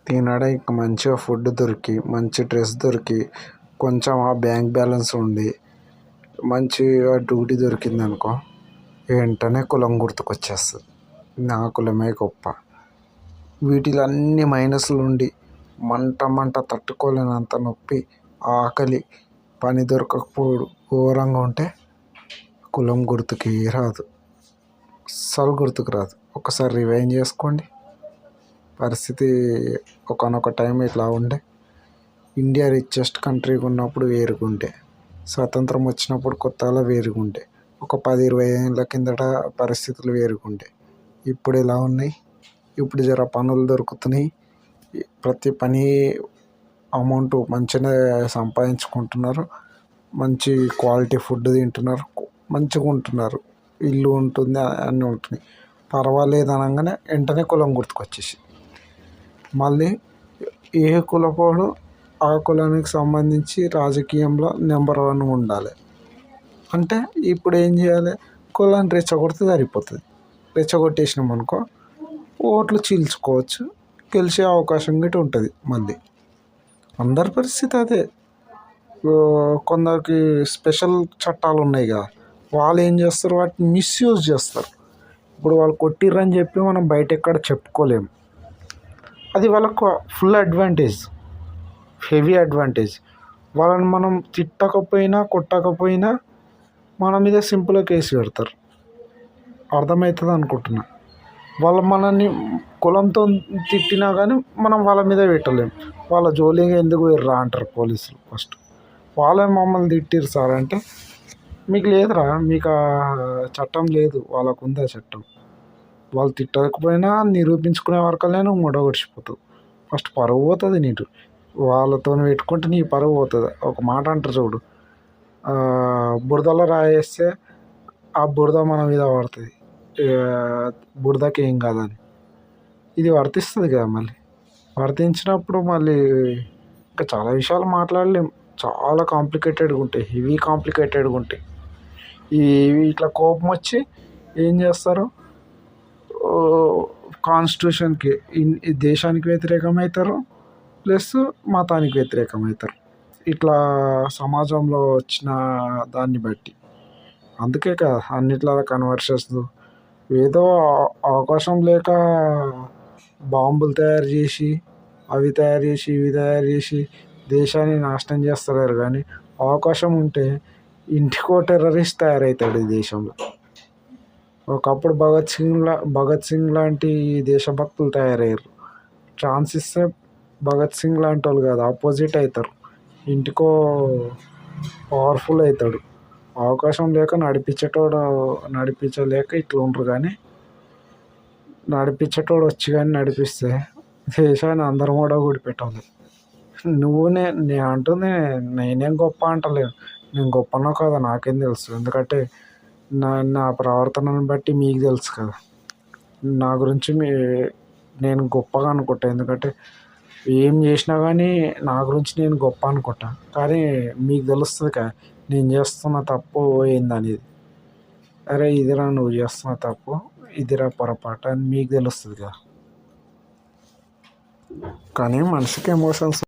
తినడానికి మంచిగా ఫుడ్ దొరికి మంచి డ్రెస్ దొరికి కొంచెం ఆ బ్యాంక్ బ్యాలెన్స్ ఉండి మంచిగా డ్యూటీ దొరికిందనుకో వెంటనే కులం గుర్తుకొచ్చేస్తుంది. నా కులమే గొప్ప. వీటిలో అన్ని మైనస్లు ఉండి మంట మంట తట్టుకోలేనంత నొప్పి, ఆకలి, పని దొరకకపోవడం ఘోరంగా ఉంటే కులం గుర్తుకే రాదు. అస్సలు గుర్తుకు రాదు. ఒకసారి రివైండ్ చేసుకోండి. పరిస్థితి ఒకానొక టైం ఇట్లా ఉండే. ఇండియా రిచెస్ట్ కంట్రీగా ఉన్నప్పుడు వేరుగుండే, స్వతంత్రం వచ్చినప్పుడు కొత్తలో వేరుగుండే, ఒక 10-20 ఏళ్ళ కిందట పరిస్థితులు వేరుగుండే. ఇప్పుడు ఎలా ఉన్నాయి? ఇప్పుడు జర పనులు దొరుకుతున్నాయి. ప్రతి పని అమౌంట్ మంచిగానే సంపాదించుకుంటున్నారు. మంచి క్వాలిటీ ఫుడ్ తింటున్నారు. మంచిగా ఉంటున్నారు. ఇల్లు ఉంటుంది, అన్నీ ఉంటున్నాయి. పర్వాలేదు అనగానే వెంటనే కులం గుర్తుకొచ్చేసి మళ్ళీ ఏ కులపోడు ఆ కులానికి సంబంధించి రాజకీయంలో నెంబర్ 1 ఉండాలి. అంటే ఇప్పుడు ఏం చేయాలి? కులాన్ని రెచ్చగొడితే సరిపోతుంది. రెచ్చగొట్టేసినాం అనుకో ఓట్లు చీల్చుకోవచ్చు, గెలిచే అవకాశం గిట్ట ఉంటుంది. మళ్ళీ అందరి పరిస్థితి అదే. కొందరికి స్పెషల్ చట్టాలు ఉన్నాయి కదా, వాళ్ళు ఏం చేస్తారు? వాటిని మిస్యూజ్ చేస్తారు. ఇప్పుడు వాళ్ళు కొట్టిర్రని చెప్పి మనం బయట ఎక్కడ చెప్పుకోలేము. అది వాళ్ళకు ఫుల్ అడ్వాంటేజ్, హెవీ అడ్వాంటేజ్. వాళ్ళని మనం తిట్టకపోయినా కొట్టకపోయినా మన మీద సింపుల్గా కేసు పెడతారు. అర్థమవుతుంది అనుకుంటున్నా. వాళ్ళు మనల్ని కులంతో తిట్టినా కానీ మనం వాళ్ళ మీద పెట్టలేము. వాళ్ళ జోలిగా ఎందుకు పోయిర్రా అంటారు పోలీసులు. ఫస్ట్ వాళ్ళే మమ్మల్ని తిట్టిర్రు సార్ అంటే, మీకు లేదురా, మీకు ఆ చట్టం లేదు, వాళ్ళకు ఉంది ఆ చట్టం. వాళ్ళు తిట్టకపోయినా నిరూపించుకునే వరకల్నే నువ్వు ముడగొడిచిపోతావు. ఫస్ట్ పరువు పోతుంది నీటు. వాళ్ళతో పెట్టుకుంటే నీ పరువు పోతుంది. ఒక మాట అంటారు చూడు, బురదలో రాయేస్తే ఆ బురద మన మీద పడుతుంది, బురదకి ఏం కాదని. ఇది వర్తిస్తుంది కదా. మళ్ళీ వర్తించినప్పుడు మళ్ళీ ఇంకా చాలా విషయాలు మాట్లాడలేం. చాలా కాంప్లికేటెడ్గా ఉంటాయి, హెవీ కాంప్లికేటెడ్గా ఉంటాయి. ఇట్లా కోపం వచ్చి ఏం చేస్తారు? కాన్స్టిట్యూషన్కి, దేశానికి వ్యతిరేకమవుతారు, ప్లస్ మతానికి వ్యతిరేకమవుతారు. ఇట్లా సమాజంలో వచ్చిన దాన్ని బట్టి. అందుకే కదా అన్నిట్లా కన్వర్షన్స్. ఏదో అవకాశం లేక బాంబులు తయారు చేసి, అవి తయారు చేసి, ఇవి తయారు చేసి దేశాన్ని నాశనం చేస్తలేరు. కానీ అవకాశం ఉంటే ఇంటికో టెర్రరిస్ట్ తయారవుతాడు ఈ దేశంలో. ఒకప్పుడు భగత్ సింగ్ లాంటి దేశభక్తులు తయారయ్యారు. ఛాన్స్ ఇస్తే భగత్ సింగ్ లాంటి వాళ్ళు కాదు, ఆపోజిట్ అవుతారు. ఇంటికో పవర్ఫుల్ అవుతాడు. అవకాశం లేక నడిపించలేక ఇట్లా ఉండరు. కానీ నడిపించేటోడు వచ్చి కానీ నడిపిస్తే దేశాన్ని అందరం కూడా కూడిపెట్టాలి. నేను అంటుంది, నేనేం గొప్ప అంటలేను. నేను గొప్పనో కాదో నాకేం తెలుసు. ఎందుకంటే నా ప్రవర్తనను బట్టి మీకు తెలుసు కదా. నా గురించి నేను గొప్పగా అనుకుంటా. ఎందుకంటే ఏం చేసినా కానీ నా గురించి నేను గొప్ప అనుకుంటా. కానీ మీకు తెలుస్తుంది కదా నేను చేస్తున్న తప్పు ఏందనేది. అరే ఇదిరా నువ్వు చేస్తున్న తప్పు, ఇదిరా పొరపాటు అని మీకు తెలుస్తుంది కదా. కానీ మనిషికి ఎమోషన్స్